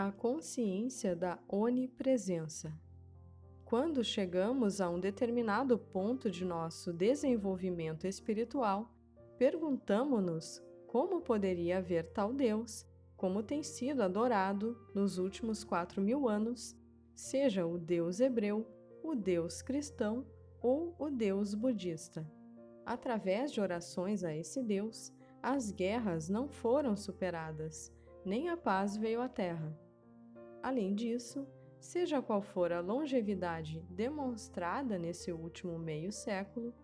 A consciência da onipresença. Quando chegamos a um determinado ponto de nosso desenvolvimento espiritual, perguntamo-nos como poderia haver tal Deus, como tem sido adorado nos últimos 4.000 anos, seja o Deus hebreu, o Deus cristão ou o Deus budista. Através de orações a esse Deus, as guerras não foram superadas, nem a paz veio à Terra. Além disso, seja qual for a longevidade demonstrada nesse último meio século,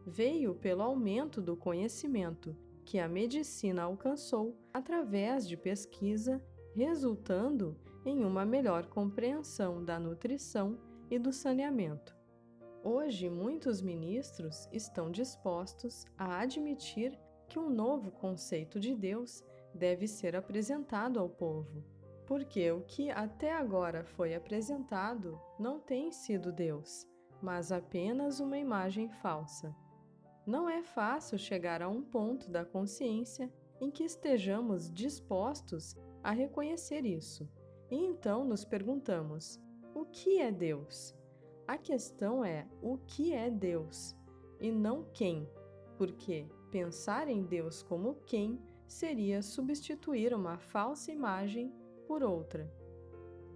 veio pelo aumento do conhecimento que a medicina alcançou através de pesquisa, resultando em uma melhor compreensão da nutrição e do saneamento. Hoje, muitos ministros estão dispostos a admitir que um novo conceito de Deus deve ser apresentado ao povo, porque o que até agora foi apresentado não tem sido Deus, mas apenas uma imagem falsa. Não é fácil chegar a um ponto da consciência em que estejamos dispostos a reconhecer isso, e então nos perguntamos: o que é Deus? A questão é o que é Deus, e não quem, porque pensar em Deus como quem seria substituir uma falsa imagem por outra.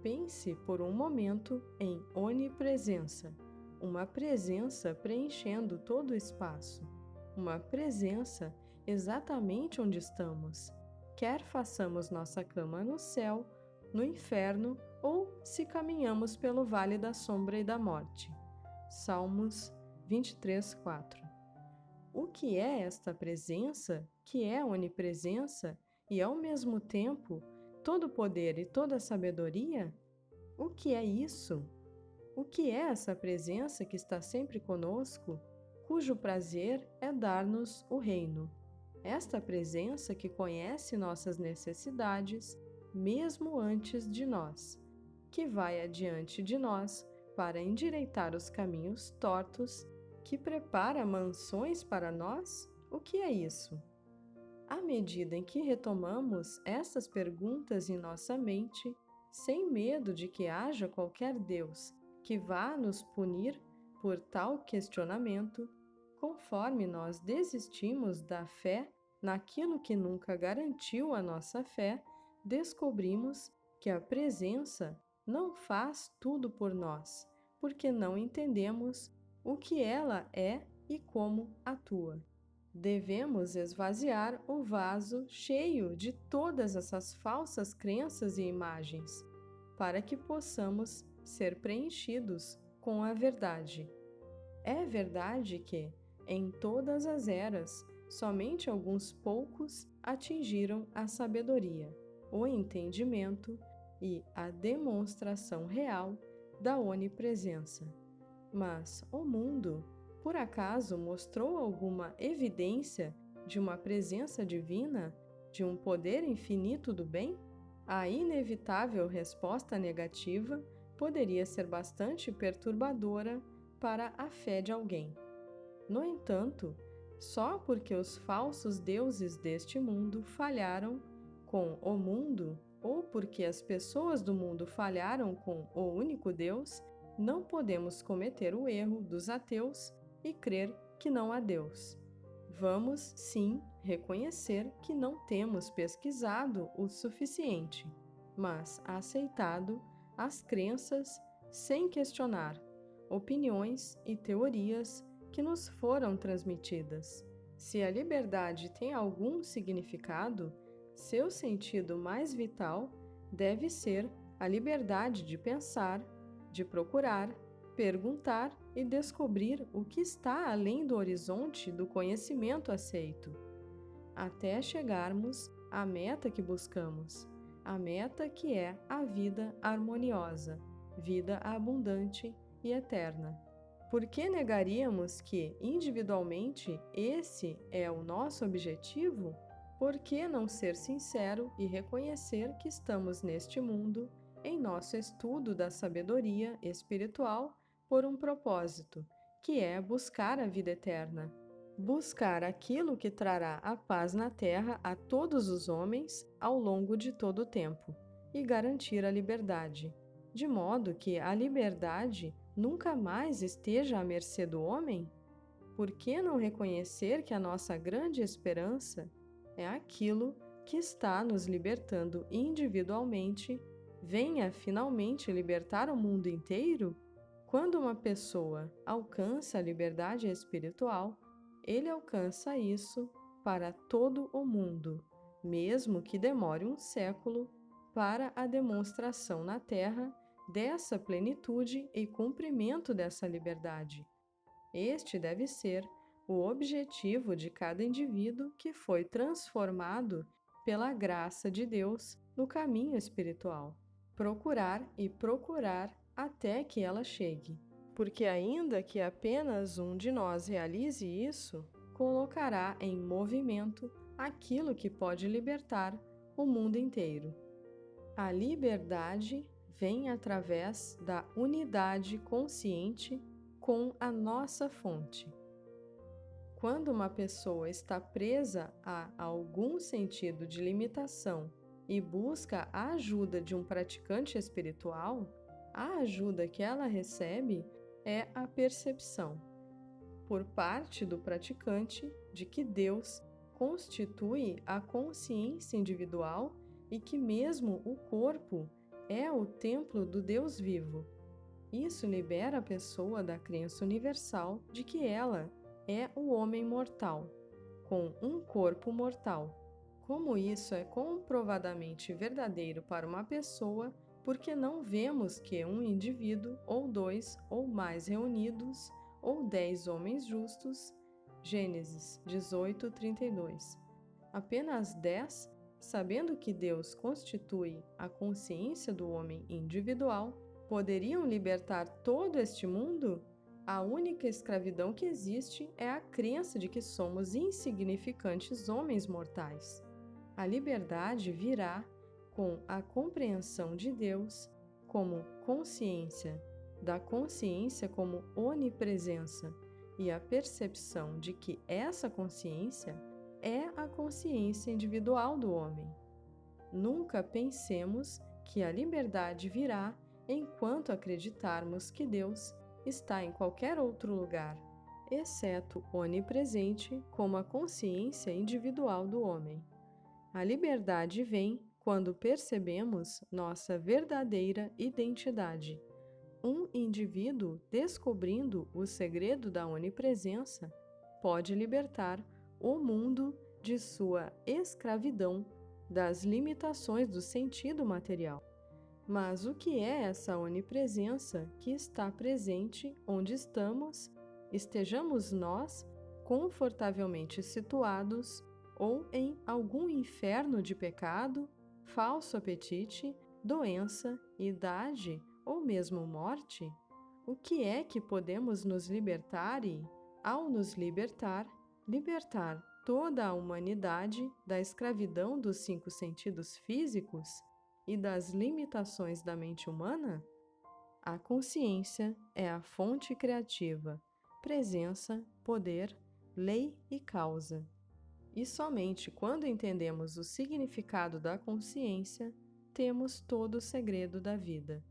Pense por um momento em onipresença, uma presença preenchendo todo o espaço, uma presença exatamente onde estamos, quer façamos nossa cama no céu, no inferno ou se caminhamos pelo vale da sombra e da morte. Salmos 23:4. O que é esta presença, que é onipresença e ao mesmo tempo todo poder e toda sabedoria? O que é isso? O que é essa presença que está sempre conosco, cujo prazer é dar-nos o reino? Esta presença que conhece nossas necessidades, mesmo antes de nós, que vai adiante de nós para endireitar os caminhos tortos, que prepara mansões para nós? O que é isso? À medida em que retomamos essas perguntas em nossa mente, sem medo de que haja qualquer Deus que vá nos punir por tal questionamento, conforme nós desistimos da fé naquilo que nunca garantiu a nossa fé, descobrimos que a presença não faz tudo por nós, porque não entendemos o que ela é e como atua. Devemos esvaziar o vaso cheio de todas essas falsas crenças e imagens, para que possamos ser preenchidos com a verdade. É verdade que, em todas as eras, somente alguns poucos atingiram a sabedoria, o entendimento e a demonstração real da onipresença. Mas o mundo, por acaso, mostrou alguma evidência de uma presença divina, de um poder infinito do bem? A inevitável resposta negativa poderia ser bastante perturbadora para a fé de alguém. No entanto, só porque os falsos deuses deste mundo falharam com o mundo, ou porque as pessoas do mundo falharam com o único Deus, não podemos cometer o erro dos ateus e crer que não há Deus. Vamos, sim, reconhecer que não temos pesquisado o suficiente, mas aceitado as crenças sem questionar, opiniões e teorias que nos foram transmitidas. Se a liberdade tem algum significado, seu sentido mais vital deve ser a liberdade de pensar, de procurar, perguntar e descobrir o que está além do horizonte do conhecimento aceito, até chegarmos à meta que buscamos, a meta que é a vida harmoniosa, vida abundante e eterna. Por que negaríamos que, individualmente, esse é o nosso objetivo? Por que não ser sincero e reconhecer que estamos neste mundo, em nosso estudo da sabedoria espiritual, por um propósito, que é buscar a vida eterna? Buscar aquilo que trará a paz na terra a todos os homens ao longo de todo o tempo. e garantir a liberdade, de modo que a liberdade nunca mais esteja à mercê do homem? Por que não reconhecer que a nossa grande esperança é aquilo que está nos libertando individualmente, venha finalmente libertar o mundo inteiro? Quando uma pessoa alcança a liberdade espiritual, ele alcança isso para todo o mundo, mesmo que demore um século para a demonstração na Terra dessa plenitude e cumprimento dessa liberdade. Este deve ser o objetivo de cada indivíduo que foi transformado pela graça de Deus no caminho espiritual. Procurar e procurar até que ela chegue. Porque, ainda que apenas um de nós realize isso, colocará em movimento aquilo que pode libertar o mundo inteiro. A liberdade vem através da unidade consciente com a nossa fonte. Quando uma pessoa está presa a algum sentido de limitação e busca a ajuda de um praticante espiritual, a ajuda que ela recebe é a percepção, por parte do praticante, de que Deus constitui a consciência individual e que mesmo o corpo é o templo do Deus vivo. Isso libera a pessoa da crença universal de que ela é o homem mortal, com um corpo mortal. Como isso é comprovadamente verdadeiro para uma pessoa, porque não vemos que um indivíduo, ou dois, ou mais reunidos, ou 10 homens justos, Gênesis 18:32. Apenas 10, sabendo que Deus constitui a consciência do homem individual, poderiam libertar todo este mundo? A única escravidão que existe é a crença de que somos insignificantes homens mortais. A liberdade virá com a compreensão de Deus como consciência, da consciência como onipresença e a percepção de que essa consciência é a consciência individual do homem. Nunca pensemos que a liberdade virá enquanto acreditarmos que Deus está em qualquer outro lugar, exceto onipresente como a consciência individual do homem. A liberdade vem quando percebemos nossa verdadeira identidade. Um indivíduo descobrindo o segredo da onipresença pode libertar o mundo de sua escravidão das limitações do sentido material. Mas o que é essa onipresença que está presente onde estejamos nós confortavelmente situados ou em algum inferno de pecado, falso apetite, doença, idade ou mesmo morte? O que é que podemos nos libertar e, ao nos libertar toda a humanidade da escravidão dos 5 sentidos físicos e das limitações da mente humana? A consciência é a fonte criativa, presença, poder, lei e causa. E somente quando entendemos o significado da consciência, temos todo o segredo da vida.